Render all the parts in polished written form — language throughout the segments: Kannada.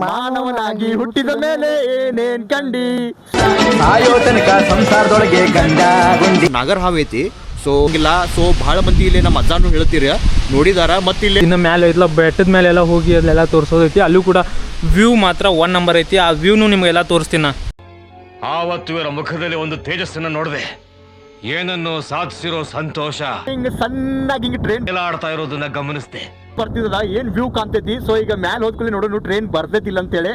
ಮಾನವನಾಗಿ ಹುಟ್ಟಿದ ಮೇಲೆ ಏನೇನ್ ಕಂಡಿ ಸಾಯೋ ತನಕ ಸಂಸಾರದೊಳಗೆ ಗಂಡ ಗುಂಡಿ ನಾಗರ ಹಾವು ಐತಿ. ಸೊ ಇಲ್ಲ ಸೊ ಭಾಳ ಮಂದಿ ಇಲ್ಲಿ ನಮ್ಮ ಅಜ್ಜಾನು ಹೇಳ್ತೀರ ನೋಡಿದಾರ. ಮತ್ತೆ ಇಲ್ಲಿ ಇನ್ನು ಮೇಲೆ ಇಲ್ಲ ಬೆಟ್ಟದ ಮೇಲೆ ಎಲ್ಲ ಹೋಗಿ ಅಲ್ಲೆಲ್ಲ ತೋರಿಸೋದೈತಿ. ಅಲ್ಲೂ ಕೂಡ ವ್ಯೂ ಮಾತ್ರ 1 ನಂಬರ್ ಐತಿ. ಆ ವ್ಯೂನು ನಿಮಗೆಲ್ಲ ತೋರಿಸ್ತೀನಿ. ಆವತ್ತು ಇವರ ಮುಖದಲ್ಲಿ ಒಂದು ತೇಜಸ್ಸನ್ನು ನೋಡಿದೆ. ಏನನ್ನು ಸಾಧಿಸಿರೋ ಸಂತೋಷ ಹಿಂಗ ಸಣ್ಣಾಗಿ ಹಿಂಗ ಟ್ರೈನ್ ಎಲ್ಲ ಆಡ್ತಾ ಇರೋದನ್ನ ಗಮನಿಸಿದೆ. ಬರ್ತಿದ್ದದ ಏನ್ ವ್ಯೂ ಕಾಣ್ತೈತಿ. ಸೊ ಈಗ ಮ್ಯಾಲ ಹೋದ್ಕೊಳ್ಳಿ ನೋಡೋಣ ಟ್ರೈನ್ ಬರ್ತೈತಿಲ್ಲ ಅಂತೇಳಿ.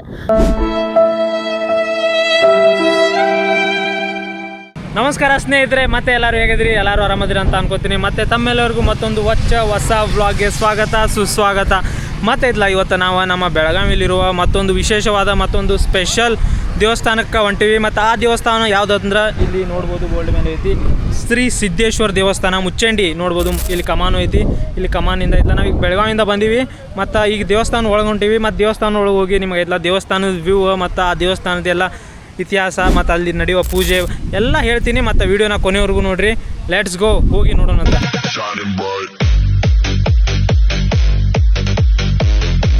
ನಮಸ್ಕಾರ ಸ್ನೇಹಿತರೆ, ಮತ್ತೆ ಎಲ್ಲರೂ ಹೇಗಿದ್ರಿ? ಎಲ್ಲರೂ ಆರಾಮದಿರಿ ಅಂತ ಅನ್ಕೋತೀನಿ. ಮತ್ತೆ ತಮ್ಮೆಲ್ಲರಿಗೂ ಮತ್ತೊಂದು ಹೊಸ ವ್ಲಾಗ್ಗೆ ಸ್ವಾಗತ ಸುಸ್ವಾಗತ. ಮತ್ತೆ ಇಲ್ಲ ಇವತ್ತು ನಾವು ನಮ್ಮ ಬೆಳಗಾವಿಲಿರುವ ಮತ್ತೊಂದು ವಿಶೇಷವಾದ ಮತ್ತೊಂದು ಸ್ಪೆಷಲ್ ದೇವಸ್ಥಾನಕ್ಕೆ ಹೊಂಟಿವಿ. ಮತ್ತು ಆ ದೇವಸ್ಥಾನ ಯಾವುದಂದ್ರೆ ಇಲ್ಲಿ ನೋಡ್ಬೋದು ಬೋಲ್ಡ್ ಮೇಲೆ ಐತಿ, ಶ್ರೀ ಸಿದ್ದೇಶ್ವರ ದೇವಸ್ಥಾನ ಮುಚ್ಚಂಡಿ. ನೋಡ್ಬೋದು ಇಲ್ಲಿ ಕಮಾನು ಐತಿ. ಇಲ್ಲಿ ಕಮಾನಿಂದ ಐತಲ್ಲ ನಾವು ಈಗ ಬೆಳಗಾವಿಯಿಂದ ಬಂದೀವಿ. ಮತ್ತು ಈಗ ದೇವಸ್ಥಾನ ಒಳಗೆ ಹೊಂಟೀವಿ. ಮತ್ತು ದೇವಸ್ಥಾನ ಒಳಗೆ ಹೋಗಿ ನಿಮಗೆ ಎಲ್ಲ ದೇವಸ್ಥಾನದ ವ್ಯೂ ಮತ್ತು ಆ ದೇವಸ್ಥಾನದೆಲ್ಲ ಇತಿಹಾಸ ಮತ್ತು ಅಲ್ಲಿ ನಡೆಯುವ ಪೂಜೆ ಎಲ್ಲ ಹೇಳ್ತೀನಿ. ಮತ್ತು ವೀಡಿಯೋನ ಕೊನೆವರೆಗೂ ನೋಡಿರಿ. ಲೆಟ್ಸ್ ಗೋ, ಹೋಗಿ ನೋಡೋಣ ಅಂತ.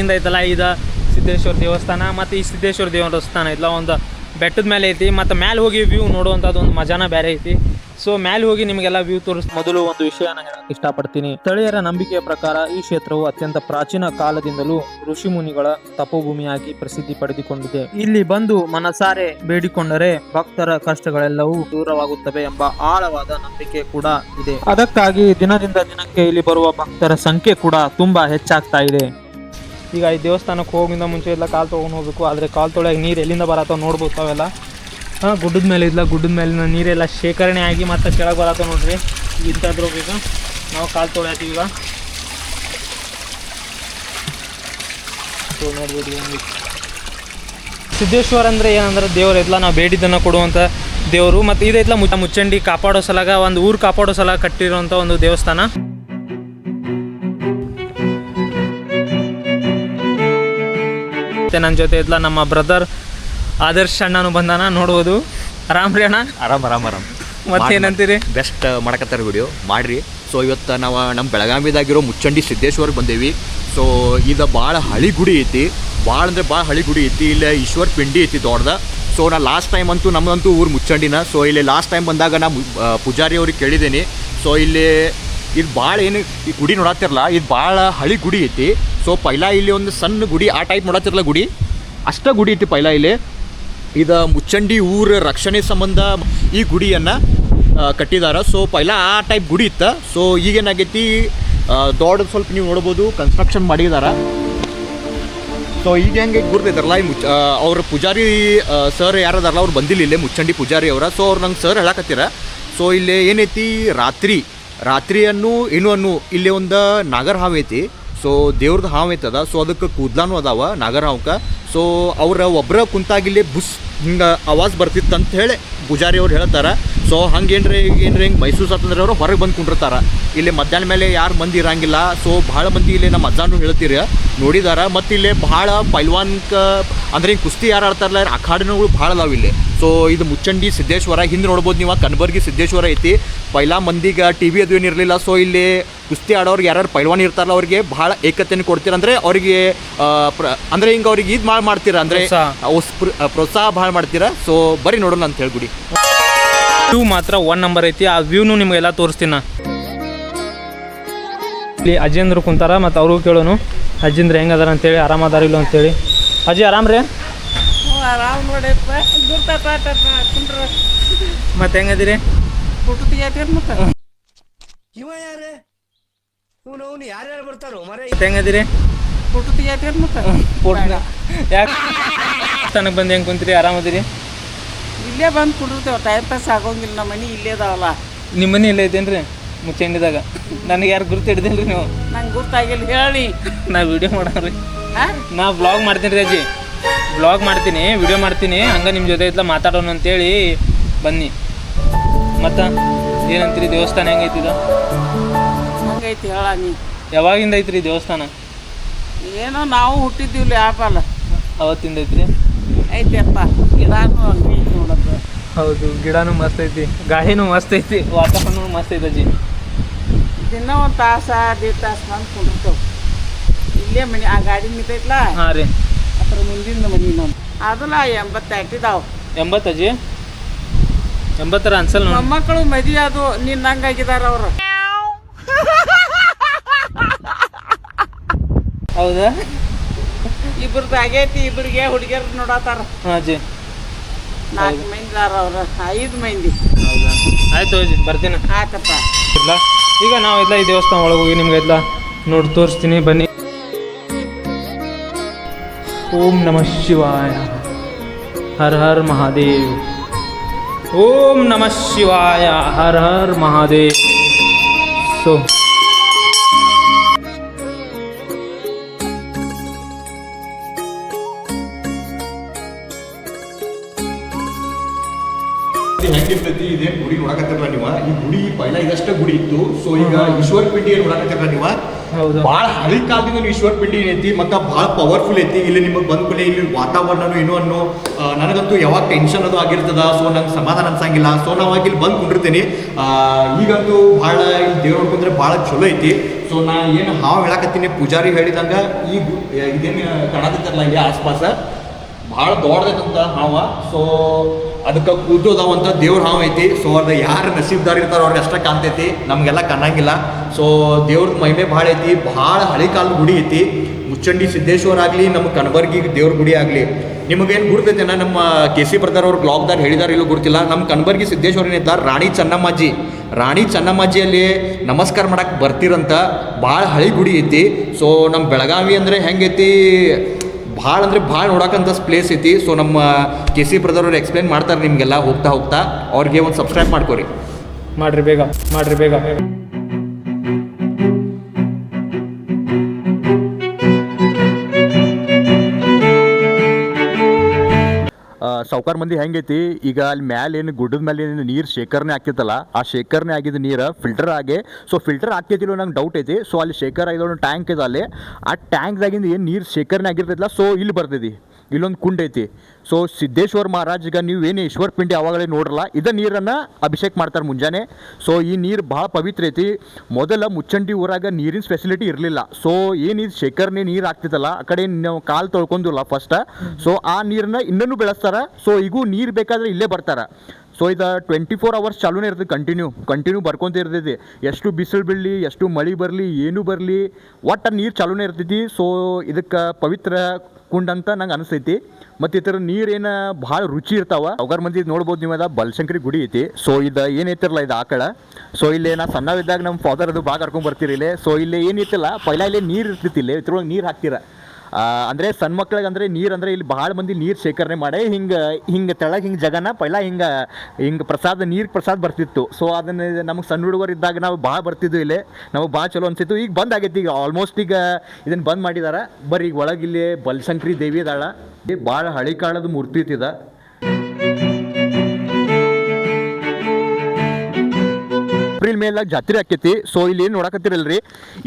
ಇಂದ ಐತಲ್ಲ ಇದು ಸಿದ್ದೇಶ್ವರ ದೇವಸ್ಥಾನ. ಮತ್ತು ಈ ಸಿದ್ದೇಶ್ವರ ದೇವಸ್ಥಾನ ಐತಲ್ಲ ಒಂದು ಬೆಟ್ಟದ ಮೇಲೆ ಐತಿ. ಮತ್ತು ಮೇಲೆ ಹೋಗಿ ವ್ಯೂ ನೋಡುವಂಥದ್ದು ಒಂದು ಮಜಾನ ಬೇರೆ ಐತಿ. ಸೊ ಮೇಲೆ ಹೋಗಿ ನಿಮಗೆಲ್ಲ ವ್ಯೂ ಮೊದಲು ಒಂದು ವಿಷಯನ ಹೇಳಕ್ಕೆ ಇಷ್ಟಪಡ್ತೀನಿ. ಸ್ಥಳೀಯರ ನಂಬಿಕೆಯ ಪ್ರಕಾರ ಈ ಕ್ಷೇತ್ರವು ಅತ್ಯಂತ ಪ್ರಾಚೀನ ಕಾಲದಿಂದಲೂ ಋಷಿ ಮುನಿಗಳ ತಪೋಭೂಮಿಯಾಗಿ ಪ್ರಸಿದ್ಧಿ ಪಡೆದುಕೊಂಡಿದೆ. ಇಲ್ಲಿ ಬಂದು ಮನಸಾರೆ ಬೇಡಿಕೊಂಡರೆ ಭಕ್ತರ ಕಷ್ಟಗಳೆಲ್ಲವೂ ದೂರವಾಗುತ್ತವೆ ಎಂಬ ಆಳವಾದ ನಂಬಿಕೆ ಕೂಡ ಇದೆ. ಅದಕ್ಕಾಗಿ ದಿನದಿಂದ ದಿನಕ್ಕೆ ಇಲ್ಲಿ ಬರುವ ಭಕ್ತರ ಸಂಖ್ಯೆ ಕೂಡ ತುಂಬಾ ಹೆಚ್ಚಾಗ್ತಾ ಇದೆ. ಈಗ ಈ ದೇವಸ್ಥಾನಕ್ಕೆ ಹೋಗಿಂದ ಮುಂಚೆ ಎಲ್ಲ ಕಾಲು ತೊಗೊಂಡು ಹೋಗ್ಬೇಕು. ಆದರೆ ಕಾಲು ತೊಳೆಯಾಗ ನೀರು ಎಲ್ಲಿಂದ ಬರತ್ತೋ ನೋಡ್ಬೋದು ಅವೆಲ್ಲ. ಗುಡ್ಡದ ಮೇಲೆ ಇಲ್ಲ, ಗುಡ್ಡದ ಮೇಲಿನ ನೀರೆಲ್ಲ ಶೇಖರಣೆ ಆಗಿ ಮತ್ತೆ ಕೆಳಗೆ ಬರತ್ತೋ ನೋಡ್ರಿ. ಇಂಥದ್ರು ಈಗ ನಾವು ಕಾಲು ತೊಳೆಯತ್ತೀವಿ. ಈಗ ನೋಡ್ಬೋದು ಸಿದ್ದೇಶ್ವರ ಅಂದರೆ ಏನಂದ್ರೆ ದೇವರು ಐತಲ್ಲ, ನಾವು ಬೇಡಿದ್ದನ್ನು ಕೊಡುವಂಥ ದೇವರು. ಮತ್ತು ಇದೈತಲ್ಲ ಮುಚ್ಚಂಡಿ ಕಾಪಾಡೋ ಸಲಾಗ, ಒಂದು ಊರು ಕಾಪಾಡೋ ಸಲಾಗ ಕಟ್ಟಿರೋಂಥ ಒಂದು ದೇವಸ್ಥಾನ. ನನ್ನ ಜೊತೆ ಇದ್ಲ ನಮ್ಮ ಬ್ರದರ್ ಆದರ್ಶ್ ಅಣ್ಣನು ಬಂದಾನ. ನೋಡ್ಬೋದು. ಆರಾಮ್ ರೀ ಅಣ್ಣ? ಆರಾಮ್ ಮತ್ತೇನಂತೀರಿ? ಬೆಸ್ಟ್ ಮಾಡಕತ್ತಾರ ವಿಡಿಯೋ ಮಾಡ್ರಿ. ಸೊ ಇವತ್ತು ನಾವು ನಮ್ಮ ಬೆಳಗಾವಿದಾಗಿರೋ ಮುಚ್ಚಂಡಿ ಸಿದ್ದೇಶ್ವರ ಬಂದೇವಿ. ಸೊ ಇದು ಭಾಳ ಹಳಿ ಗುಡಿ ಐತಿ. ಭಾಳ ಅಂದರೆ ಭಾಳ ಹಳಿ ಗುಡಿ ಐತಿ. ಇಲ್ಲಿ ಈಶ್ವರ ಪಿಂಡಿ ಐತಿ ದೊಡ್ಡದ. ಸೊ ನಾ ಲಾಸ್ಟ್ ಟೈಮ್ ಅಂತೂ ನಮ್ಮದಂತೂ ಊರು ಮುಚ್ಚಂಡಿನ. ಸೊ ಇಲ್ಲಿ ಲಾಸ್ಟ್ ಟೈಮ್ ಬಂದಾಗ ನಾ ಪೂಜಾರಿ ಅವ್ರಿಗೆ ಕೇಳಿದ್ದೀನಿ. ಸೊ ಇಲ್ಲಿ ಇದು ಭಾಳ ಏನು ಈ ಗುಡಿ ನೋಡತ್ತಿರಲ್ಲ, ಇದು ಭಾಳ ಹಳಿ ಗುಡಿ ಐತಿ. ಸೊ ಪೈಲ ಇಲ್ಲಿ ಒಂದು ಸಣ್ಣ ಗುಡಿ ಆ ಟೈಪ್ ನೋಡತ್ತಿರಲ್ಲ ಗುಡಿ, ಅಷ್ಟ ಗುಡಿ ಐತಿ ಪೈಲ ಇಲ್ಲಿ. ಇದು ಮುಚ್ಚಂಡಿ ಊರ ರಕ್ಷಣೆ ಸಂಬಂಧ ಈ ಗುಡಿಯನ್ನು ಕಟ್ಟಿದಾರ. ಸೊ ಪೈಲ ಆ ಟೈಪ್ ಗುಡಿ ಇತ್ತು. ಸೊ ಈಗೇನಾಗೈತಿ ದೊಡ್ಡ ಸ್ವಲ್ಪ ನೀವು ನೋಡ್ಬೋದು ಕನ್ಸ್ಟ್ರಕ್ಷನ್ ಮಾಡಿದಾರ. ಸೊ ಈಗ ಹೆಂಗೆ ಗುರ್ತೈತಾರಲ್ಲ ಈ ಅವ್ರ ಪೂಜಾರಿ ಸರ್ ಯಾರದಾರಲ್ಲ ಅವ್ರು ಬಂದಿಲ್ಲ ಇಲ್ಲೇ ಮುಚ್ಚಂಡಿ ಪೂಜಾರಿ ಅವರ. ಸೊ ಅವ್ರು ನಂಗೆ ಸರ್ ಹೇಳಕತ್ತೀರ. ಸೊ ಇಲ್ಲಿ ಏನೈತಿ ರಾತ್ರಿಯನ್ನು ಏನು ಇಲ್ಲಿ ಒಂದು ನಾಗರ ಹಾವು ಐತಿ. ಸೊ ದೇವ್ರದ್ದು ಹಾವು ಐತದ. ಸೊ ಅದಕ್ಕೆ ಕೂದ್ಲಾನು ಅದಾವ ನಾಗರ ಹಾವಕ್ಕೆ. ಸೊ ಅವ್ರ ಒಬ್ಬರ ಕುಂತಾಗಿಲ್ಲಿ ಬುಸ್ ಹಿಂಗೆ ಆವಾಜ್ ಬರ್ತಿತ್ತು ಅಂತ ಹೇಳಿ ಪೂಜಾರಿ ಅವ್ರು ಹೇಳ್ತಾರೆ. ಸೊ ಹಂಗೇನ್ರಿ ಹಿಂಗೆ ಮೈಸೂರು ಅಂತಂದ್ರೆ ಅವರು ಹೊರಗೆ ಬಂದು ಕುಂಡಿರ್ತಾರೆ. ಇಲ್ಲಿ ಮಧ್ಯಾಹ್ನ ಮೇಲೆ ಯಾರು ಮಂದಿ ಇರಂಗಿಲ್ಲ. ಸೊ ಭಾಳ ಮಂದಿ ಇಲ್ಲಿ ನಮ್ಮ ಅಜ್ಜಾನು ಹೇಳ್ತೀರಿ ನೋಡಿದಾರ. ಮತ್ತು ಇಲ್ಲಿ ಭಾಳ ಪೈಲ್ವಾನ್ಕ ಅಂದ್ರೆ ಹಿಂಗೆ ಕುಸ್ತಿ ಯಾರು ಆಡ್ತಾರಲ್ಲ ಅಖಾಡಗಳು ಭಾಳ ಅದಾವ ಇಲ್ಲಿ. ಸೊ ಇದು ಮುಚ್ಚಂಡಿ ಸಿದ್ದೇಶ್ವರ. ಹಿಂದೆ ನೋಡ್ಬೋದು ನೀವು ಕನಬರ್ಗಿ ಸಿದ್ದೇಶ್ವರ ಐತಿ. ಪೈಲಾ ಮಂದಿಗೆ ಟಿ ವಿ ಅದು ಏನಿರಲಿಲ್ಲ. ಸೊ ಇಲ್ಲಿ ಕುಸ್ತಿ ಆಡೋರಿಗೆ ಯಾರು ಪೈಲ್ವಾನ್ ಇರ್ತಾರಲ್ಲ ಅವ್ರಿಗೆ ಭಾಳ ಏಕತೆಯನ್ನು ಕೊಡ್ತೀರ. ಅಂದರೆ ಅವ್ರಿಗೆ ಅಂದರೆ ಹಿಂಗೆ ಅವ್ರಿಗೆ ಇದು ಮಾಡ್ತೀರ, ಅಂದರೆ ಪ್ರೋತ್ಸಾಹ ಭಾಳ ಮಾಡ್ತೀರಾ. ಸೊ ಬರೀ ನೋಡೋಣ ಅಂತ ಹೇಳ್ಬಿಡಿ. ವ್ಯೂ ಮಾತ್ರ 1 ನಂಬರ್ ಐತಿ. ಆ ವ್ಯೂನು ನಿಮಗೆಲ್ಲ ತೋರಿಸ್ತೀನಿ. ಇಲ್ಲಿ ಅಜ್ಜಂದ್ರು ಕುಂತಾರ. ಮತ್ತು ಅವ್ರಿಗೂ ಕೇಳೋನು ಅಜ್ಜಂದ್ರೆ ಹೆಂಗದಾರ ಅಂತೇಳಿ, ಆರಾಮದಾರ ಇಲ್ಲ ಅಂತೇಳಿ. ಅಜ್ಜಿ ಆರಾಮ್ ರೀ? ಮತ್ತೆ ಹೆಂಗದಿರಿ? ಹೆಂಗದಿರಿ? ಯಾಕೆ ತನಕ ಬಂದು ಹೆಂಗೆ ಕುಂತೀರಿ? ಆರಾಮದಿರಿ? ಇಲ್ಲೇ ಬಂದು ಕುಡಿರ್ತೇವೆ. ಟೈಮ್ ಪಾಸ್ ಆಗೋಂಗಿಲ್ಲ. ನಮ್ಮ ಮನೆ ಇಲ್ಲೇ ಅದಾವಲ್ಲ. ನಿಮ್ಮ ಮನೆ ಇಲ್ಲೇ ಐತೇನ್ರಿ ಮುಚ್ಚಂಡಿದಾಗ? ನನಗೆ ಯಾರು ಗುರ್ತು ಹಿಡ್ದಿಲ್ರಿ ನೀವು? ನಂಗೆ ಗೊತ್ತಾಗಿಲ್ಲ ಹೇಳಿ. ನಾ ವಿಡಿಯೋ ಮಾಡೋರಿ. ನಾ ವ್ಲಾಗ್ ಮಾಡ್ತೀನಿ ರೀ ಅಜ್ಜಿ. ವ್ಲಾಗ್ ಮಾಡ್ತೀನಿ, ವಿಡಿಯೋ ಮಾಡ್ತೀನಿ. ಹಂಗೆ ನಿಮ್ಮ ಜೊತೆ ಇತ್ಲ ಮಾತಾಡೋಣ ಅಂತೇಳಿ ಬನ್ನಿ. ಮತ್ತು ಏನಂತೀರಿ ದೇವಸ್ಥಾನ ಹೆಂಗೈತಿದ? ಹಂಗೈತಿ ಹೇಳ ನೀ. ಯಾವಾಗಿಂದ ಐತ್ರಿ ದೇವಸ್ಥಾನ? ಏನೋ ನಾವು ಹುಟ್ಟಿದ್ದೀವಿ ಯಾಪಲ್ಲ ಅವತ್ತಿಂದ ಐತ್ರಿ. ಐತಿಯಪ್ಪ. ಗಿಡನೂ ಅಂಗಡಿ ನೋಡೋದು. ಹೌದು, ಗಿಡನೂ ಮಸ್ತ್ ಐತಿ, ಗಾಳಿನೂ ಮಸ್ತ್ ಐತಿ, ವಾತಾವರಣ ಮಸ್ತ್ ಐತಿ ಅಜ್ಜಿ. ದಿನ ಒಂದು ತಾಸು 1.5 ತಾಸು ಬಂದು ಕುಂಡಿರ್ತೇವೆ ಇಲ್ಲೇ. ಮನೆ ಆ ಗಾಡಿ ನಿಂತೈತ್ಲ. ಹಾಂ ರೀ. ಅದ್ರ ಮುಂದಿನ ಮನೆ ನಮ್ಮ ಅದಲ್ಲ 80 ಆಟಿದಾವ್ 80 ಅಜ್ಜಿ 80 ಅನ್ಸಲ್ ನೋಡಿ. ಮೊಮ್ಮಕ್ಕಳು ಮದುವೆ ಅದು ನಿನ್ನಂಗಾಗಿದಾರ ಅವ್ರು. ಹೌದಾ? ಇಬ್ರದ್ದು ಆಗೈತಿ, ಇಬ್ರಿಗೆ ಹುಡುಗಿಯರ್ ನೋಡತ್ತಾರ. ಹಾಂ ಅಜ್ಜಿ 4 ಮಂದಿ ಅದಾರ ಅವ್ರು, 5 ಮಂದಿ. ಹೌದಾ? ಆಯ್ತು ಅಜ್ಜಿ, ಬರ್ತೀನಿ. ಆತಪ್ಪ. ಇಲ್ಲ ಈಗ ನಾವು ಎಲ್ಲ ಈ ದೇವಸ್ಥಾನ ಒಳಗೆ ಹೋಗಿ ನಿಮ್ಗೆ ಎಲ್ಲ ನೋಡಿ ತೋರಿಸ್ತೀನಿ, ಬನ್ನಿ. ಓಂ ನಮಃ ಶಿವಾಯ, ಹರ ಹರ್ ಮಹಾದೇವ್. ಓಂ ನಮಃ ಶಿವಾಯ, ಹರ ಹರ್ ಮಹಾದೇವ್. ಸೊ ಹೆಂಗಿರ್ತೈತಿ ಇದೇನು ಗುಡಿ ನೋಡಕತ್ತಿರಲ್ಲ ನೀವು, ಈ ಗುಡಿ ಪೈಲ ಇದಷ್ಟೇ ಗುಡಿ ಇತ್ತು. ಸೊ ಈಗ ಈಶ್ವರ ಪಿಂಡಿ ಏನು ನೋಡಕತ್ತಿರಲ್ಲ ನೀವು, ಹೌದು, ಭಾಳ ಹಳಿ ಕಾಲದಿಂದ ಈಶ್ವರ ಪಿಂಡಿ ಏನೈತಿ ಮತ್ತು ಭಾಳ ಪವರ್ಫುಲ್ ಐತಿ. ಇಲ್ಲಿ ನಿಮಗೆ ಬಂದ್ಕೂಲೆ ಇಲ್ಲಿ ವಾತಾವರಣನು ಏನೋ ಅನ್ನೋ ನನಗಂತೂ ಯಾವಾಗ ಟೆನ್ಷನ್ ಅದು ಆಗಿರ್ತದ. ಸೊ ನಂಗೆ ಸಮಾಧಾನ ಅನ್ಸಂಗಿಲ್ಲ. ಸೊ ನಾವಾಗಿ ಇಲ್ಲಿ ಬಂದು ಕುಂಡಿರ್ತೀನಿ. ಈಗಂತೂ ಭಾಳ ಇಲ್ಲಿ ದೇವ್ರು ನೋಡ್ಕೊಂಡ್ರೆ ಭಾಳ ಚಲೋ ಐತಿ. ಸೊ ನಾ ಏನು ಹಾವು ಹೇಳಕತ್ತೀನಿ, ಪೂಜಾರಿ ಹೇಳಿದಂಗೆ ಈ ಇದೇನು ಕಾಣಕತ್ತಿರಲ್ಲ ಇಲ್ಲಿ ಆಸ್ಪಾಸ ಭಾಳ ದೊಡ್ಡದೈತಂತ ಹಾವ. ಸೊ ಅದಕ್ಕೆ ಕೂದೋದಾವಂತ ದೇವ್ರ ಹಾವು ಐತಿ. ಸೊ ಅದು ಯಾರು ನಸೀಬ್ದಾರ್ ಇರ್ತಾರೋ ಅವ್ರಿಗೆ ಅಷ್ಟೇ ಕಾಣ್ತೈತಿ, ನಮಗೆಲ್ಲ ಕಾಣಂಗಿಲ್ಲ. ಸೊ ದೇವ್ರದ್ದು ಮಹಿಮೆ ಭಾಳ ಐತಿ. ಭಾಳ ಹಳಿ ಕಾಲದ ಗುಡಿ ಐತಿ. ಮುಚ್ಚಂಡಿ ಸಿದ್ದೇಶ್ವರ ಆಗಲಿ, ನಮ್ಮ ಕನಬರ್ಗಿ ದೇವ್ರ ಗುಡಿ ಆಗಲಿ, ನಿಮಗೇನು ಗುರ್ತೈತೇನ, ನಮ್ಮ KC ಬ್ರದರ್ ಅವ್ರ ಬ್ಲಾಗ್ದಾರ ಹೇಳಿದಾರೆ ಇಲ್ಲೂ ಗುರ್ತಿಲ್ಲ. ನಮ್ಮ ಕನಬರ್ಗಿ ಸಿದ್ದೇಶ್ವರ ಏನಿದ್ದಾರೆ ರಾಣಿ ಚೆನ್ನಮ್ಮಾಜಿಯಲ್ಲಿ ನಮಸ್ಕಾರ ಮಾಡಕ್ಕೆ ಬರ್ತಿರಂತ. ಭಾಳ ಹಳಿ ಗುಡಿ ಐತಿ. ಸೊ ನಮ್ಮ ಬೆಳಗಾವಿ ಅಂದರೆ ಹೆಂಗೈತಿ, ಭಾಳ ಅಂದರೆ ಭಾಳ ನೋಡೋಕ್ಕಂಥ ಪ್ಲೇಸ್ ಐತಿ. ಸೊ ನಮ್ಮ KC ಬ್ರದರ್ ಅವ್ರು ಎಕ್ಸ್ಪ್ಲೇನ್ ಮಾಡ್ತಾರೆ ನಿಮಗೆಲ್ಲ ಹೋಗ್ತಾ ಅವ್ರಿಗೆ ಒಂದು ಸಬ್ಸ್ಕ್ರೈಬ್ ಮಾಡ್ಕೊರಿ. ಮಾಡ್ರಿ ಬೇಗ. ಸಾವ್ಕಾರ ಮಂದಿ ಹೆಂಗೈತಿ, ಈಗ ಅಲ್ಲಿ ಮ್ಯಾಲೆ ಏನು ಗುಡ್ಡದ ಮೇಲೆ ಏನು ನೀರು ಶೇಖರಣೆ ಆಗ್ತೈತಲ್ಲ, ಆ ಶೇಖರಣೆ ಆಗಿದ್ದ ನೀರು ಫಿಲ್ಟರ್ ಆಗಿ, ಸೊ ಫಿಲ್ಟರ್ ಆಗ್ತೈತಿಲ್ಲ ನಂಗೆ ಡೌಟ್ ಐತಿ. ಸೊ ಅಲ್ಲಿ ಶೇಖರ್ ಆಗಿದ ಒಂದು ಟ್ಯಾಂಕ್ ಇದೆ, ಅಲ್ಲಿ ಆ ಟ್ಯಾಂಕ್ದಾಗಿಂದ ಏನು ನೀರು ಶೇಖರಣೆ ಆಗಿರ್ತೈತಿಲ್ಲ, ಸೊ ಇಲ್ಲಿ ಬರ್ತೈತಿ, ಇಲ್ಲೊಂದು ಕುಂಡ ಐತಿ. ಸೊ ಸಿದ್ದೇಶ್ವರ ಮಹಾರಾಜ್ಗ ನೀವು ಏನು ಈಶ್ವರ ಪಿಂಡಿ ಅವಾಗಲೇ ನೋಡ್ರಲ್ಲ, ಇದ ನೀರನ್ನು ಅಭಿಷೇಕ ಮಾಡ್ತಾರೆ ಮುಂಜಾನೆ. ಸೊ ಈ ನೀರು ಭಾಳ ಪವಿತ್ರ ಐತಿ. ಮೊದಲ ಮುಚ್ಚಂಡಿ ಊರಾಗ ನೀರಿನ ಫೆಸಿಲಿಟಿ ಇರಲಿಲ್ಲ. ಸೊ ಏನು ಇದು ಶೇಖರಣೆ ನೀರು ಆಗ್ತೈತಲ್ಲ, ಆ ಕಡೆ ನಾವು ಕಾಲು ತೊಳ್ಕೊಂಡಿಲ್ಲ ಫಸ್ಟ್. ಸೊ ಆ ನೀರನ್ನ ಇನ್ನೂ ಬೆಳೆಸ್ತಾರ. ಸೊ ಈಗೂ ನೀರು ಬೇಕಾದ್ರೆ ಇಲ್ಲೇ ಬರ್ತಾರೆ. ಸೊ ಇದು 24 hours ಚಾಲೂನೇ ಇರ್ತೈತಿ, ಕಂಟಿನ್ಯೂ ಬರ್ಕೊಂತ ಇರ್ತೈತಿ. ಎಷ್ಟು ಬಿಸಿಲು ಬೀಳಲಿ, ಎಷ್ಟು ಮಳೆ ಬರಲಿ, ಏನು ಬರಲಿ, ಒಟ್ಟು ನೀರು ಚಾಲೂನೇ ಇರ್ತೈತಿ. ಸೊ ಇದಕ್ಕೆ ಪವಿತ್ರ ಕುಂಡ ಅಂತ ನಂಗೆ ಅನಿಸ್ತೈತಿ. ಮತ್ತು ಈ ಥರ ನೀರೇನು ಭಾಳ ರುಚಿ ಇರ್ತಾವ. ಅವ್ರ ಮಂದಿ ನೋಡ್ಬೋದು ನೀವು, ಅದ ಬಲಶಂಕರಿ ಗುಡಿ ಐತಿ. ಸೊ ಇದು ಏನೈತಿರಲ್ಲ, ಇದು ಆಕಳ. ಸೊ ಇಲ್ಲಿ ನಾ ಸಣ್ಣವಿದ್ದಾಗ ನಮ್ಮ ಫಾದರ್ ಅದು ಭಾಳ ಕರ್ಕೊಂಡು ಬರ್ತೀರಿ ಇಲ್ಲಿ. ಸೊ ಇಲ್ಲಿ ಏನೈತಿಲ್ಲ, ಪೈಲ ಇಲ್ಲಿ ನೀರು ಇರ್ತೈತಿ, ಇಲ್ಲಿ ಇದ್ರೊಳಗೆ ನೀರು ಹಾಕ್ತೀರ. ಅಂದರೆ ಸಣ್ಣ ಮಕ್ಳಿಗೆ ಅಂದರೆ ನೀರು ಅಂದರೆ ಇಲ್ಲಿ ಭಾಳ ಮಂದಿ ನೀರು ಶೇಖರಣೆ ಮಾಡಿ ಹಿಂಗೆ ತೆಳಗೆ ಹಿಂಗೆ ಜಗನ ಪೈಲ ಹಿಂಗೆ ಪ್ರಸಾದ, ನೀರು ಪ್ರಸಾದ ಬರ್ತಿತ್ತು. ಸೊ ಅದನ್ನು ನಮಗೆ ಸಣ್ಣ ಹುಡುಗರು ಇದ್ದಾಗ ನಾವು ಭಾಳ ಬರ್ತಿದ್ವು ಇಲ್ಲಿ, ನಮಗೆ ಭಾಳ ಚಲೋ ಅನಿಸಿತ್ತು. ಈಗ ಬಂದ್ ಆಗೈತಿ, ಈಗ ಆಲ್ಮೋಸ್ಟ್ ಈಗ ಇದನ್ನು ಬಂದ್ ಮಾಡಿದಾರೆ. ಬರ್ರಿ ಈಗ ಒಳಗೆ ಇಲ್ಲಿ ಬಲಶಂಕರಿ ದೇವಿ ಅದಾಳ, ಭಾಳ ಹಳಿ ಕಾಲದ ಮೂರ್ತಿ ಐತಿದ. ಏಪ್ರಿಲ್ ಮೇಲಾಗ ಜಾತ್ರೆ ಆಕೈತಿ. ಸೊ ಇಲ್ಲಿ ಏನು ನೋಡಕತ್ತಿರಲ್ರಿ,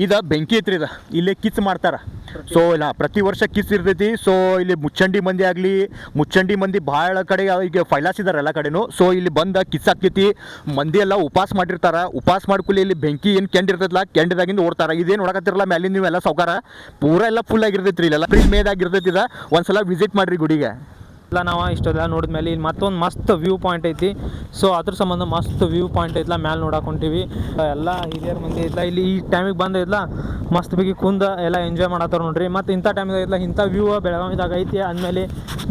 ಇದು ಬೆಂಕಿ ಐತ್ರಿ, ಇದು ಇಲ್ಲೇ ಕಿಚ್ಚು ಮಾಡ್ತಾರೆ. ಸೊ ಇಲ್ಲ ಪ್ರತಿ ವರ್ಷ ಕಿಸ್ ಇರ್ತೈತಿ. ಸೊ ಇಲ್ಲಿ ಮುಚ್ಚಂಡಿ ಮಂದಿ ಆಗಲಿ, ಮುಚ್ಚಂಡಿ ಮಂದಿ ಭಾಳ ಕಡೆ ಈಗ ಫೈಲಾಸಿದಾರೆ ಎಲ್ಲ ಕಡೆನೂ. ಸೊ ಇಲ್ಲಿ ಬಂದ ಕಿಸ್ ಆಕೈತಿ. ಮಂದಿ ಎಲ್ಲ ಉಪವಾಸ ಮಾಡಿರ್ತಾರೆ. ಉಪವಾಸ ಮಾಡ್ಕೊಳ್ಳಿ ಇಲ್ಲಿ ಬೆಂಕಿ ಏನು ಕೆಂಡ ಇರ್ತೈತಲ್ಲ, ಕೆಂಡದಾಗಿಂದ ಓಡ್ತಾರೆ. ಇದೇನು ನೋಡಕತ್ತಿರಲ್ಲ ಮ್ಯಾಲಿಂದ ನೀವೆಲ್ಲ ಸಾವ್ಕಾರ ಪೂರ ಎಲ್ಲ ಫುಲ್ ಆಗಿರ್ತೈತಿ ರೀ. ಇಲ್ಲೆಲ್ಲ ಏಪ್ರಿಲ್ ಮೇದಾಗ ಇರ್ತೈತಿ. ಒಂದ್ಸಲ ವಿಸಿಟ್ ಮಾಡಿರಿ ಗುಡಿಗೆ. ಎಲ್ಲ ನಾವು ಇಷ್ಟೆಲ್ಲ ನೋಡಿದ್ಮೇಲೆ ಇಲ್ಲಿ ಮತ್ತೊಂದು ಮಸ್ತ್ ವ್ಯೂ ಪಾಯಿಂಟ್ ಐತಿ. ಸೊ ಅದ್ರ ಸಂಬಂಧ ಮಸ್ತ್ ವ್ಯೂ ಪಾಯಿಂಟ್ ಐತ್ಲ, ಮ್ಯಾಲೆ ನೋಡಾಕೊಂತೀವಿ. ಎಲ್ಲ ಹಿರಿಯರ ಮಂದಿ ಐತ್ಲ, ಇಲ್ಲಿ ಈ ಟೈಮಿಗೆ ಬಂದೈತ್ಲ ಮಸ್ತ್ ಬೇಗಿ ಕುಂದ ಎಲ್ಲ ಎಂಜಾಯ್ ಮಾಡತ್ತಾರ ನೋಡ್ರಿ. ಮತ್ತು ಇಂಥ ಟೈಮಿಗೆ ಐತ್ಲ ಇಂಥ ವ್ಯೂ ಬೆಳಗಾವಿದಾಗ ಐತಿ ಅಂದಮೇಲೆ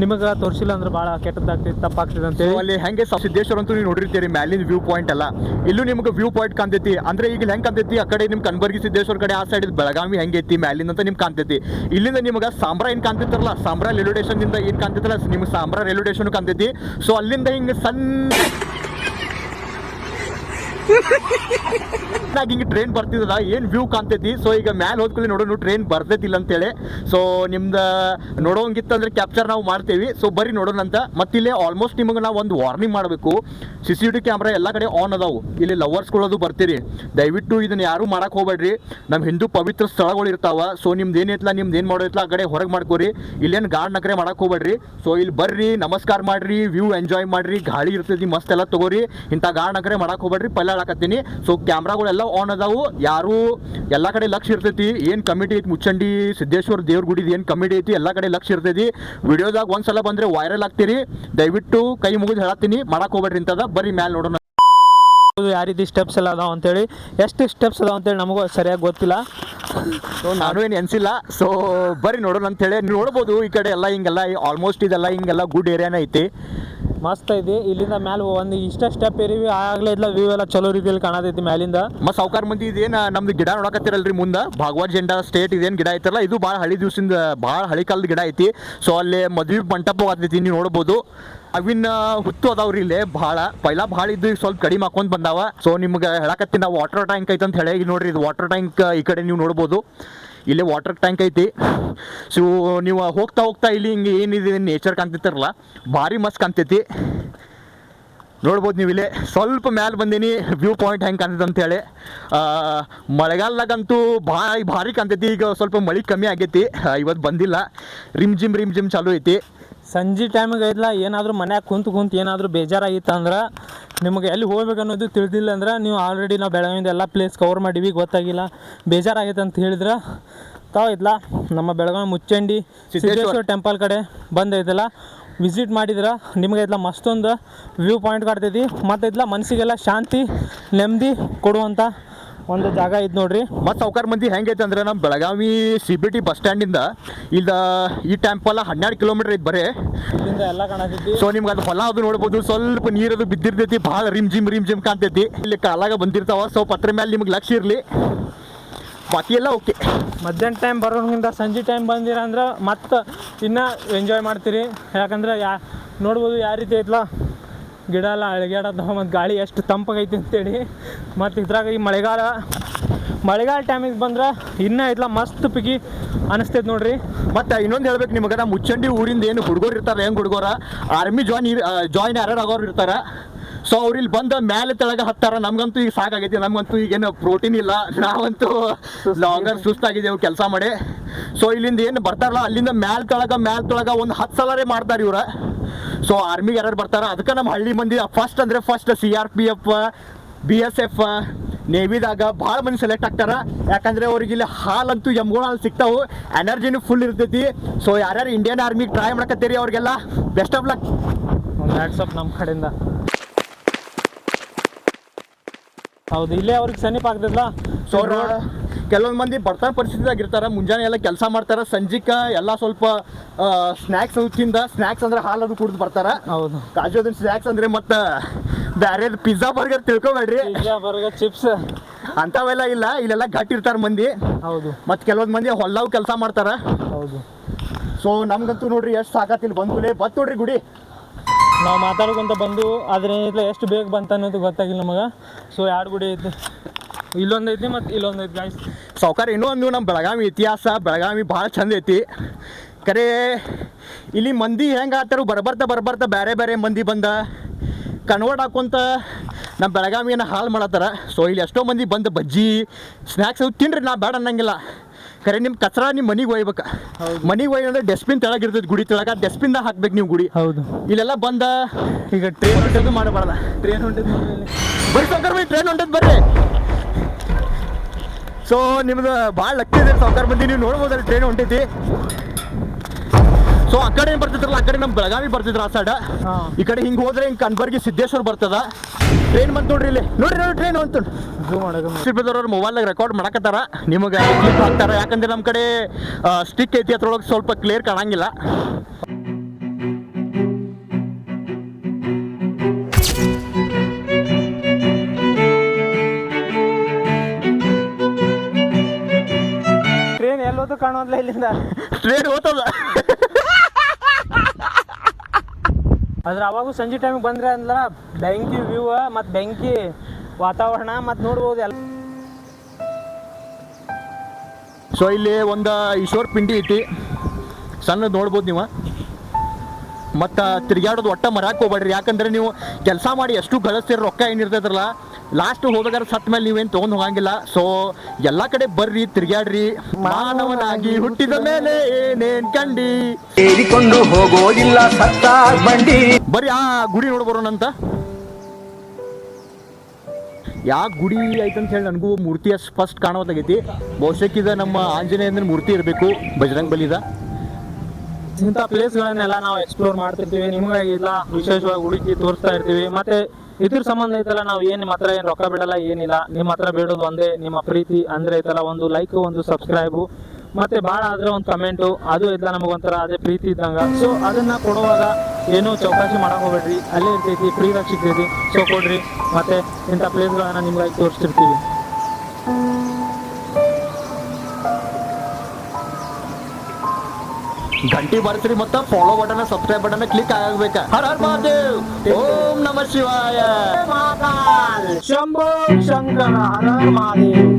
ನಿಮಗೆ ತೋರಿಸಿಲ್ಲ ಅಂದ್ರೆ ಭಾಳ ಕೆಟ್ಟದ್ದಾಗ್ತೈತಿ, ತಪ್ಪಾಗ್ತೈತೆ ಅಂತೇಳಿ. ಅಲ್ಲಿ ಹೆಂಗೆ ಸಿದ್ದೇಶ್ವರ ಅಂತೂ ನೀವು ನೋಡಿರ್ತೀರಿ ಮ್ಯಾಲಿನ ವ್ಯೂ ಪಾಯಿಂಟ್ ಅಲ್ಲ, ಇಲ್ಲೂ ನಿಮ್ಗೆ ವ್ಯೂ ಪಾಯಿಂಟ್ ಕಾಣ್ತೈತಿ. ಅಂದರೆ ಈಗ ಹೆಂಗೆ ಕಾಣ್ತೈತಿ, ಆ ಕಡೆ ನಿಮ್ಮ ಕನಬರ್ಗಿ ಸಿದ್ದೇಶ್ವರ ಕಡೆ ಆ ಸೈಡ್ ಬೆಳಗಾವಿ ಹೆಂಗೈತಿ ಮ್ಯಾಲಿಂದ ಅಂತ ನಿಮ್ಗೆ ಕಾಣ್ತೈತಿ. ಇಲ್ಲಿಂದ ನಿಮ್ಗೆ ಸಾಂಬ್ರಾ ಏನು ಕಾಣ್ತಿರ್ತಾರಲ್ಲ, ಸಾಂಬ್ರಾ ರೈಲ್ವೆ ಸ್ಟೇಷನ್ದಿಂದ ಏನು ಕಾಣ್ತಿತ್ತಲ್ಲ, ನಿಮ್ಗೆ ಸಾಂಬ್ರಾ ರೈಲ್ವೆ ಸ್ಟೇಷನ್ ಕಾಣ್ತೈತಿ. ಸೊ ಅಲ್ಲಿಂದ ಹಿಂಗೆ ಸಣ್ಣ ಹಿಂಗೆ ಟ್ರೈನ್ ಬರ್ತಿದ್ದದ, ಏನು ವ್ಯೂ ಕಾಣ್ತೈತಿ. ಸೊ ಈಗ ಮ್ಯಾಲೆ ಹೋದ್ಕೊಳ್ಳಿ ನೋಡೋಣ ಟ್ರೈನ್ ಬರ್ತೈತಿಲ್ಲ ಅಂತೇಳಿ. ಸೊ ನಿಮ್ದು ನೋಡೋಂಗಿತ್ತಂದ್ರೆ ಕ್ಯಾಪ್ಚರ್ ನಾವು ಮಾಡ್ತೇವೆ. ಸೊ ಬರ್ರಿ ನೋಡೋಣ ಅಂತ. ಮತ್ತು ಇಲ್ಲೇ ಆಲ್ಮೋಸ್ಟ್ ನಿಮಗೆ ನಾವು ಒಂದು ವಾರ್ನಿಂಗ್ ಮಾಡಬೇಕು, CCTV ಕ್ಯಾಮ್ರಾ ಎಲ್ಲ ಕಡೆ ಆನ್ ಅದಾವು. ಇಲ್ಲಿ ಲವರ್ಸ್ಗಳದು ಬರ್ತೀರಿ, ದಯವಿಟ್ಟು ಇದನ್ನು ಯಾರೂ ಮಾಡಕ್ಕೆ ಹೋಗ್ಬೇಡ್ರಿ. ನಮ್ಮ ಹಿಂದೂ ಪವಿತ್ರ ಸ್ಥಳಗಳು ಇರ್ತಾವ. ಸೊ ನಿಮ್ದು ಏನೈತಲ್ಲ, ನಿಮ್ದು ಏನು ಮಾಡೋೈತಲ್ಲ ಆ ಕಡೆ ಹೊರಗೆ ಮಾಡ್ಕೋರಿ. ಇಲ್ಲೇನು ಗಾಡ್ ನಕರೆ ಮಾಡಕ್ಕೆ ಹೋಗ್ಬೇಡ್ರಿ. ಸೊ ಇಲ್ಲಿ ಬರ್ರಿ, ನಮಸ್ಕಾರ ಮಾಡ್ರಿ, ವ್ಯೂ ಎಂಜಾಯ್ ಮಾಡ್ರಿ, ಗಾಳಿ ಇರ್ತೈತಿ ಮಸ್ತ್ ಎಲ್ಲ ತಗೋರಿ. ಇಂಥ ಗಾಡ್ ನಕರೆ ಮಾಡಕ್ಕೆ ಹೋಗ್ಬೇಡ್ರಿ. ಪೈಲ ಹೇಳಕತ್ತೀನಿ. ಸೊ ಕ್ಯಾಮ್ರಾಗಳೆಲ್ಲ ಆನ್ ಅದಾವು, ಯಾರು ಎಲ್ಲ ಕಡೆ ಲಕ್ಷ ಇರ್ತೈತಿ. ಏನು ಕಮಿಟಿ ಐತಿ ಮುಚ್ಚಂಡಿ ಸಿದ್ದೇಶ್ವರ ದೇವ್ರ ಗುಡಿದು ಏನು ಕಮಿಟಿ ಐತಿ ಎಲ್ಲ ಕಡೆ ಲಕ್ಷ ಇರ್ತೈತಿ. ವಿಡಿಯೋದಾಗ ಒಂದ್ಸಲ ಬಂದರೆ ವೈರಲ್ ಆಗ್ತೀರಿ. ದಯವಿಟ್ಟು ಕೈ ಮುಗಿದು ಹೇಳತ್ತೀನಿ, ಮಾಡಕ್ಕೆ ಹೋಗ್ಬೇಡ್ರಿ ಇಂಥದ. ಬರ್ರಿ ಮ್ಯಾಲೆ ನೋಡೋಣ ಯಾವ ರೀತಿ ಸ್ಟೆಪ್ಸ್ ಎಲ್ಲ ಅದಾವ ಅಂತೇಳಿ. ಎಷ್ಟು ಸ್ಟೆಪ್ಸ್ ಅದಾವ ಅಂತೇಳಿ ನಮಗೂ ಸರಿಯಾಗಿ ಗೊತ್ತಿಲ್ಲ. ಸೊ ನಾನು ಏನು ಎನ್ಸಿಲ್ಲ. ಸೊ ಬರ್ರಿ ನೋಡೋಣ ಅಂತೇಳಿ. ನೀವು ನೋಡ್ಬೋದು ಈ ಕಡೆ ಎಲ್ಲ ಹಿಂಗೆಲ್ಲ ಆಲ್ಮೋಸ್ಟ್ ಇದೆಲ್ಲ ಹಿಂಗೆಲ್ಲ ಗುಡ್ ಏರಿಯಾನೇ ಐತಿ. ಮಸ್ತ್ ಐತಿ. ಇಲ್ಲಿಂದ ಮ್ಯಾಲೆ ಒಂದು ಇಷ್ಟ ಸ್ಟೆಪ್ ಏರಿವಿ ಆಗಲೇ ಇಲ್ಲ ವ್ಯೂ ಎಲ್ಲ ಚಲೋ ರೀತಿಯಲ್ಲಿ ಕಾಣತೈತಿ ಮ್ಯಾಲಿಂದ. ಮತ್ತು ಸಾವುಕಾರ ಮಂದಿ ಇದೇನು ನಮ್ದು ಗಿಡ ನೋಡಕತ್ತಿರಲ್ರಿ ಮುಂದೆ ಭಾಗವತ್ ಜೆಂಡಾ ಸ್ಟೇಟ್ ಇದೇನು ಗಿಡ ಐತಲ್ಲ ಇದು ಭಾಳ ಹಳಿ ದಿವ್ಸದಿಂದ ಭಾಳ ಹಳಿ ಕಾಲದ ಗಿಡ ಐತಿ. ಸೊ ಅಲ್ಲಿ ಮದುವೆ ಮಂಟಪ ಆಗ್ತೈತಿ, ನೀವು ನೋಡ್ಬೋದು. ಅವಿನ ಹುತ್ತು ಅದಾವ್ರಿ ಇಲ್ಲೇ ಭಾಳ ಪೈಲಾ ಭಾಳ ಇದ್ದು ಈಗ ಸ್ವಲ್ಪ ಕಡಿಮೆ ಹಾಕೊಂಡ್ ಬಂದಾವ. ಸೊ ನಿಮ್ಗೆ ಹೇಳಕತ್ತೀನಿ ನಾವು ವಾಟರ್ ಟ್ಯಾಂಕ್ ಐತೆ ಅಂತ ಹೇಳಿ. ನೋಡ್ರಿ ಇದು ವಾಟರ್ ಟ್ಯಾಂಕ್ ಈ ಕಡೆ ನೀವು ನೋಡ್ಬೋದು. ಇಲ್ಲೇ ವಾಟರ್ ಟ್ಯಾಂಕ್ ಐತಿ. ಸೊ ನೀವು ಹೋಗ್ತಾ ಹೋಗ್ತಾ ಇಲ್ಲಿ ಹಿಂಗೆ ಏನಿದೆ ನೇಚರ್ ಕಾಣ್ತಿರ್ತಾರಲ್ಲ ಭಾರಿ ಮಸ್ತ್ ಕಾಣ್ತೈತಿ. ನೋಡ್ಬೋದು ನೀವು ಇಲ್ಲೇ ಸ್ವಲ್ಪ ಮ್ಯಾಲೆ ಬಂದೀನಿ ವ್ಯೂ ಪಾಯಿಂಟ್ ಹೆಂಗೆ ಕಾಣ್ತೈತೆ ಅಂತೇಳಿ. ಮಳೆಗಾಲದಾಗಂತೂ ಭಾರಿ ಕಾಣ್ತೈತಿ. ಈಗ ಸ್ವಲ್ಪ ಮಳೆ ಕಮ್ಮಿ ಆಗೈತಿ, ಇವತ್ತು ಬಂದಿಲ್ಲ. ರಿಮ್ ಜಿಮ್ ಚಾಲು ಐತಿ. ಸಂಜೆ ಟೈಮಿಗೆ ಐತ್ಲ ಏನಾದರೂ ಮನ್ಯಾಗ ಕುಂತು ಏನಾದರೂ ಬೇಜಾರಾಗಿತ್ತು ಅಂದ್ರೆ ನಿಮಗೆ ಎಲ್ಲಿ ಹೋಗ್ಬೇಕು ಅನ್ನೋದು ತಿಳಿದಿಲ್ಲ ಅಂದ್ರೆ ನೀವು ಆಲ್ರೆಡಿ ನಾವು ಬೆಳಗಾವಿಯಿಂದ ಎಲ್ಲ ಪ್ಲೇಸ್ ಕವರ್ ಮಾಡೀವಿ, ಗೊತ್ತಾಗಿಲ್ಲ ಬೇಜಾರಾಗೈತೆ ಅಂತ ಹೇಳಿದ್ರೆ ತಾವೈತ್ಲ ನಮ್ಮ ಬೆಳಗಾವಿ ಮುಚ್ಚಂಡಿ ಸಿದ್ದೇಶ್ವರ ಟೆಂಪಲ್ ಕಡೆ ಬಂದೈತಲ್ಲ ವಿಸಿಟ್ ಮಾಡಿದ್ರೆ ನಿಮಗೆ ಐತ್ಲ ಮಸ್ತೊಂದು ವ್ಯೂ ಪಾಯಿಂಟ್ ಕಾಡ್ತೈತಿ. ಮತ್ತು ಐತ್ಲ ಮನಸ್ಸಿಗೆಲ್ಲ ಶಾಂತಿ ನೆಮ್ಮದಿ ಕೊಡುವಂಥ ಒಂದು ಜಾಗ ಐತೆ ನೋಡ್ರಿ. ಮತ್ತು ಸಾವುಕಾರ ಮಂದಿ ಹೆಂಗೈತೆ ಅಂದ್ರೆ ನಮ್ಮ ಬೆಳಗಾವಿ CBT ಬಸ್ ಸ್ಟ್ಯಾಂಡಿಂದ ಇಲ್ಲ ಈ ಟೆಂಪಲ್ 12 ಕಿಲೋಮೀಟರ್ ಐತೆ ಬರೇ. ಇಲ್ಲಿಂದ ಎಲ್ಲ ಕಾಣತೈತಿ. ಸೊ ನಿಮ್ಗೆ ಅದು ಹೊಲ ಅದು ನೋಡ್ಬೋದು. ಸ್ವಲ್ಪ ನೀರದು ಬಿದ್ದಿರ್ತೈತಿ, ಭಾಳ ರಿಮ್ ಜಿಮ್ ಕಾಣ್ತೈತಿ. ಇಲ್ಲಿ ಕಾಲಾಗ ಬಂದಿರ್ತಾವ. ಸೊ ಪತ್ರ ಮೇಲೆ ನಿಮ್ಗೆ ಲಕ್ಷ ಇರಲಿ, ಬಾಕಿ ಎಲ್ಲ ಓಕೆ. ಮಧ್ಯಾಹ್ನ ಟೈಮ್ ಬರೋದ್ರಿಂದ ಸಂಜೆ ಟೈಮ್ ಬಂದಿರ ಅಂದ್ರೆ ಮತ್ತೆ ಇನ್ನೂ ಎಂಜಾಯ್ ಮಾಡ್ತೀರಿ. ಯಾಕಂದ್ರೆ ನೋಡ್ಬೋದು ಯಾವ ರೀತಿ ಐತ್ಲ ಗಿಡ ಎಲ್ಲ ಅಳಗ್ಯಾಡತ್ತವ ಮತ್ತು ಗಾಳಿ ಎಷ್ಟು ತಂಪಾಗೈತಿ ಅಂತೇಳಿ. ಮತ್ತು ಇದ್ರಾಗ ಈ ಮಳೆಗಾಲ ಟೈಮಿಗೆ ಬಂದ್ರೆ ಇನ್ನೂ ಐತ್ಲ ಮಸ್ತ್ ಪಿಗಿ ಅನಿಸ್ತೈತೆ ನೋಡ್ರಿ. ಮತ್ತು ಇನ್ನೊಂದು ಹೇಳ್ಬೇಕು ನಿಮಗೆ, ನಮ್ಮ ಮುಚ್ಚಂಡಿ ಊರಿಂದ ಏನು ಹುಡುಗರು ಇರ್ತಾರೆ, ಹೆಂಗೆ ಹುಡುಗರ ಆರ್ಮಿ ಜಾಯಿನ್ ಯಾರು ಆಗೋರು ಇರ್ತಾರೆ. ಸೊ ಅವ್ರು ಇಲ್ಲಿ ಬಂದು ಮೇಲೆ ತೆಳಗೆ ಹತ್ತಾರ. ನಮಗಂತೂ ಈಗ ಸಾಕಾಗೈತಿ, ನಮಗಂತೂ ಈಗೇನು ಪ್ರೋಟೀನ್ ಇಲ್ಲ, ನಾವಂತೂ ಲಾಂಗರ್ ಸುಸ್ತಾಗಿದ್ದೇವೆ ಕೆಲಸ ಮಾಡಿ. ಸೊ ಇಲ್ಲಿಂದ ಏನು ಬರ್ತಾರಲ್ಲ ಅಲ್ಲಿಂದ ಮ್ಯಾಲೆ ತೊಳಗೆ ಒಂದು 10 ಸಲರೇ ಮಾಡ್ತಾರೆ ಇವ್ರು. ಸೊ ಆರ್ಮಿಗೆ ಯಾರು ಬರ್ತಾರೆ, ಅದಕ್ಕೆ ನಮ್ಮ ಹಳ್ಳಿ ಮಂದಿ ಫಸ್ಟ್ CRPF BSF ನೇವಿದಾಗ ಭಾಳ ಮಂದಿ ಸೆಲೆಕ್ಟ್ ಆಗ್ತಾರೆ. ಯಾಕಂದರೆ ಅವ್ರಿಗೆ ಇಲ್ಲಿ ಹಾಲಂತೂ ಎಮ್ಗಳು ಹಾಲು ಸಿಗ್ತಾವೆ, ಎನರ್ಜಿನೂ ಫುಲ್ ಇರ್ತೈತಿ. ಸೊ ಯಾರ್ಯಾರು ಇಂಡಿಯನ್ ಆರ್ಮಿಗೆ ಟ್ರೈ ಮಾಡಕತ್ತೀರಿ ಅವ್ರಿಗೆಲ್ಲ ಬೆಸ್ಟ್ ಆಫ್ ಲಕ್. ಒಂದು ವಾಟ್ಸಪ್ ನಮ್ಮ ಕಡೆಯಿಂದ. ಹೌದು, ಇಲ್ಲೇ ಅವ್ರಿಗೆ ಸಮೀಪ ಆಗ್ತದಲ್ಲ. ಸೊ ಕೆಲವೊಂದು ಮಂದಿ ಬರ್ತಾರೆ ಪರಿಸ್ಥಿತಿದಾಗ ಇರ್ತಾರೆ, ಮುಂಜಾನೆ ಎಲ್ಲ ಕೆಲಸ ಮಾಡ್ತಾರೆ, ಸಂಜಿಕ ಎಲ್ಲ ಸ್ವಲ್ಪ ಸ್ನ್ಯಾಕ್ಸ್ ಸ್ನ್ಯಾಕ್ಸ್ ಅಂದ್ರೆ ಹಾಲು ಅದು ಕುಡಿದು ಬರ್ತಾರೆ. ಹೌದು, ಕಾಜು ಅದನ್ನ ಸ್ನ್ಯಾಕ್ಸ್ ಅಂದರೆ ಮತ್ತು ಬೇರೆ ಪಿಜ್ಜಾ ಬರ್ಗರ್ ತಿಳ್ಕೊಬೇಡ್ರಿ, ಪಿಜ್ಜಾ ಬರ್ಗರ್ ಚಿಪ್ಸ್ ಅಂಥವೆಲ್ಲ ಇಲ್ಲ. ಇಲ್ಲೆಲ್ಲ ಗಟ್ಟಿ ಇರ್ತಾರೆ ಮಂದಿ. ಹೌದು, ಮತ್ತು ಕೆಲವೊಂದು ಮಂದಿ ಹೊಲ್ದಾವು ಕೆಲಸ ಮಾಡ್ತಾರೆ. ಹೌದು. ಸೊ ನಮ್ಗಂತೂ ನೋಡ್ರಿ ಎಷ್ಟು ಸಾಕತ್ತಿಲ್ಲ ಬಂದ್ಕೂಲೆ ಬತ್ ನೋಡ್ರಿ ಗುಡಿ. ನಾವು ಮಾತಾಡ್ಕೊಂತ ಬಂದು ಆದ್ರೆ ಏನಿಲ್ಲ ಎಷ್ಟು ಬೇಗ ಬಂತ ಅನ್ನೋದು ಗೊತ್ತಾಗಿಲ್ಲ ನಮಗೆ. ಸೊ 2 ಗುಡಿ ಐತಿ, ಇಲ್ಲೊಂದು ಐತಿ ಮತ್ತು ಇಲ್ಲೊಂದು ಐತಿ ಗಾಯ್ಸ್. ಸಾವುಕಾರ ಇನ್ನೊಂದು ನಮ್ಮ ಬೆಳಗಾವಿ ಇತಿಹಾಸ, ಬೆಳಗಾವಿ ಭಾಳ ಚಂದ ಐತಿ ಕರೆ. ಇಲ್ಲಿ ಮಂದಿ ಹೆಂಗೆ ಆತಾರು ಬರ್ಬರ್ತಾ ಬೇರೆ ಮಂದಿ ಬಂದ ಕನ್ವರ್ಟ್ ಹಾಕೊಂತ ನಮ್ಮ ಬೆಳಗಾವಿಯನ್ನು ಹಾಳು ಮಾಡತ್ತಾರ. ಸೊ ಇಲ್ಲಿ ಎಷ್ಟೋ ಮಂದಿ ಬಂದು ಬಜ್ಜಿ ಸ್ನ್ಯಾಕ್ಸ್ ತಿನ್ರಿ, ನಾ ಬೇಡ ಅನ್ನಂಗಿಲ್ಲ. ಕರೆ ನಿಮ್ಮ ಕಚರ ನಿಮ್ಮ ಮನೆಗೆ ಒಯ್ಬೇಕು. ಮನೆಗೆ ಒಯ್ಯ ಅಂದ್ರೆ ಡಸ್ಟ್ಬಿನ್ ತೆಳಗಿರ್ತೈತಿ, ಗುಡಿ ತೆಳಗ ಡಸ್ಟ್ಬಿನ್ದಾಗ ಹಾಕ್ಬೇಕು ನೀವು ಗುಡಿ. ಹೌದು, ಇಲ್ಲೆಲ್ಲ ಬಂದ ಈಗ ಟ್ರೈನ್ ಹೊಂಟದ್ದು ಮಾಡಬಾರ್ದ. ಟ್ರೈನ್ ಹೊಂಟಿದ್ದು ಬರ್ರಿ ಸಾವುಕಾರ ಬೈ, ಟ್ರೈನ್ ಹೊಂಟದ್ದು ಬರ್ರಿ. ಸೊ ನಿಮ್ದು ಭಾಳ ಲಕ್ಕಿ ಇದೆ ಸಾವುಕಾರ ಮಂದಿ, ನೀವು ನೋಡ್ಬೋದಲ್ಲ ಟ್ರೈನ್ ಹೊಂಟೈತಿ. ಸೊ ಆ ಕಡೆ ಏನು ಬರ್ತಿದ್ರಲ್ಲ, ಆ ಕಡೆ ನಮ್ಮ ಬೆಳಗಾವಿ ಬರ್ತಿದ್ರು ಆ ಸೈಡ. ಈ ಕಡೆ ಹಿಂಗೆ ಹೋದ್ರೆ ಹಿಂಗೆ ಕನ್ಬರ್ಗಿ ಸಿದ್ದೇಶ್ವರ ಬರ್ತದ. ಟ್ರೈನ್ ಬಂತು ನೋಡ್ರಿ ಇಲ್ಲಿ, ನೋಡ್ರಿ ಟ್ರೈನ್ ಅಂತ ಅವ್ರು ಮೊಬೈಲ್ದಾಗ ರೆಕಾರ್ಡ್ ಮಾಡಕತ್ತಾರ, ನಿಮಗೆ ಕ್ಲಿಪ್ ಹಾಕ್ತಾರ. ಯಾಕಂದ್ರೆ ನಮ್ಮ ಕಡೆ ಸ್ಟಿಕ್ ಐತಿ, ಅದ್ರೊಳಗೆ ಸ್ವಲ್ಪ ಕ್ಲಿಯರ್ ಕಾಣಂಗಿಲ್ಲ. ಟ್ರೈನ್ ಎಲ್ಲೋದು ಕಾಣೋದಿಲ್ಲ ಇಲ್ಲಿಂದ. ಟ್ರೈನ್ ಹೋಗ್ತದ. ಆದ್ರೆ ಅವಾಗೂ ಸಂಜೆ ಟೈಮಿಗೆ ಬಂದ್ರೆ ಅಂದ್ರೆ ಬೆಂಕಿ ವ್ಯೂ ಮತ್ತು ಬೆಂಕಿ ವಾತಾವರಣ ಮತ್ತು ನೋಡ್ಬೋದು ಎಲ್ಲ. ಸೊ ಇಲ್ಲಿ ಒಂದು ಈಶ್ವರ ಪಿಂಡಿ ಐತಿ, ಸಣ್ಣದು ನೋಡ್ಬೋದು ನೀವು. ಮತ್ತು ತಿರುಗಾಡೋದು ಒಟ್ಟ ಮರಕ್ಕೆ ಹೋಗ್ಬೇಡ್ರಿ. ಯಾಕಂದ್ರೆ ನೀವು ಕೆಲಸ ಮಾಡಿ ಎಷ್ಟು ಗಳಿಸ್ತೀರ, ರೊಕ್ಕ ಏನಿರ್ತೈತ್ರಲ್ಲ ಲಾಸ್ಟ್ ಹೋಗ್ಬೇಕಾದ್ರೆ ಸತ್ತ ಮೇಲೆ ನೀವೇನು ತೊಗೊಂಡು ಹೋಗಂಗಿಲ್ಲ. ಸೊ ಎಲ್ಲ ಕಡೆ ಬರ್ರಿ, ತಿರುಗಾಡ್ರಿ. ಮಾನವನಾಗಿ ಹುಟ್ಟಿದ ಮೇಲೆ ಏನೇನ್ ಕಂಡಿ, ಏರಿಕೊಂಡು ಹೋಗೋದಿಲ್ಲ ಸತ್ತ ಬಂಡಿ. ಬರ್ರಿ ಆ ಗುಡಿ ನೋಡ್ಬರೋಣಂತ. ಯಾವ ಗುಡಿ ಐತಂತ ಹೇಳಿ ನನಗೂ ಮೂರ್ತಿ ಅಷ್ಟು ಫಸ್ಟ್ ಕಾಣೋದಾಗೈತಿ. ಬಹುಶಃ ಇದು ನಮ್ಮ ಆಂಜನೇಯನ ಮೂರ್ತಿ ಇರಬೇಕು ಬಜರಂಗ್ ಬಲಿದ. ಇಂಥ ಪ್ಲೇಸ್ಗಳನ್ನೆಲ್ಲ ನಾವು ಎಕ್ಸ್ಪ್ಲೋರ್ ಮಾಡ್ತಿರ್ತೀವಿ, ನಿಮಗಾಗಿ ಇಲ್ಲ ವಿಶೇಷವಾಗಿ ಹುಡುಕಿ ತೋರಿಸ್ತಾ ಇರ್ತೀವಿ. ಮತ್ತೆ ಇದ್ರ ಸಂಬಂಧ ಐತಲ್ಲ, ನಾವು ಏನು ನಿಮ್ಮ ಹತ್ರ ಏನು ರೊಕ್ಕ ಬಿಡಲ್ಲ, ಏನಿಲ್ಲ. ನಿಮ್ಮ ಹತ್ರ ಬೇಡೋದು ಒಂದೇ ನಿಮ್ಮ ಪ್ರೀತಿ. ಅಂದರೆ ಐತಲ್ಲ, ಒಂದು ಲೈಕ್, ಒಂದು ಸಬ್ಸ್ಕ್ರೈಬು, ಮತ್ತೆ ಭಾಳ ಆದರೆ ಒಂದು ಕಮೆಂಟು. ಅದು ಐತಲ್ಲ ನಮಗೊಂಥರ ಅದೇ ಪ್ರೀತಿ ಇದ್ದಂಗೆ. ಸೊ ಅದನ್ನು ಕೊಡುವಾಗ ಏನೂ ಚೌಕಾಸಿ ಮಾಡಕ್ಕೆ ಹೋಗ್ಬೇಡ್ರಿ, ಅಲ್ಲೇ ಇರ್ತೈತಿ, ಫ್ರೀದಾಗ ಸಿಗ್ತೈತಿ. ಸೊ ಕೊಡ್ರಿ, ಮತ್ತು ಇಂಥ ಪ್ಲೇಸ್ಗಳನ್ನು ನಿಮ್ಗಾಗಿ ತೋರಿಸ್ತಿರ್ತೀವಿ. ಗಂಟೆ ಬರ್ತೀರಿ ಮತ್ತು follow button subscribe button click ಆಗಬೇಕಾ. ಹರ ಹರ ಮಹಾದೇವ್, ಓಂ ನಮಃ ಶಿವಾಯ. ಶಂಭೋ ಶಂಕರ, ಹರ ಹರ ಮಹಾದೇವ್.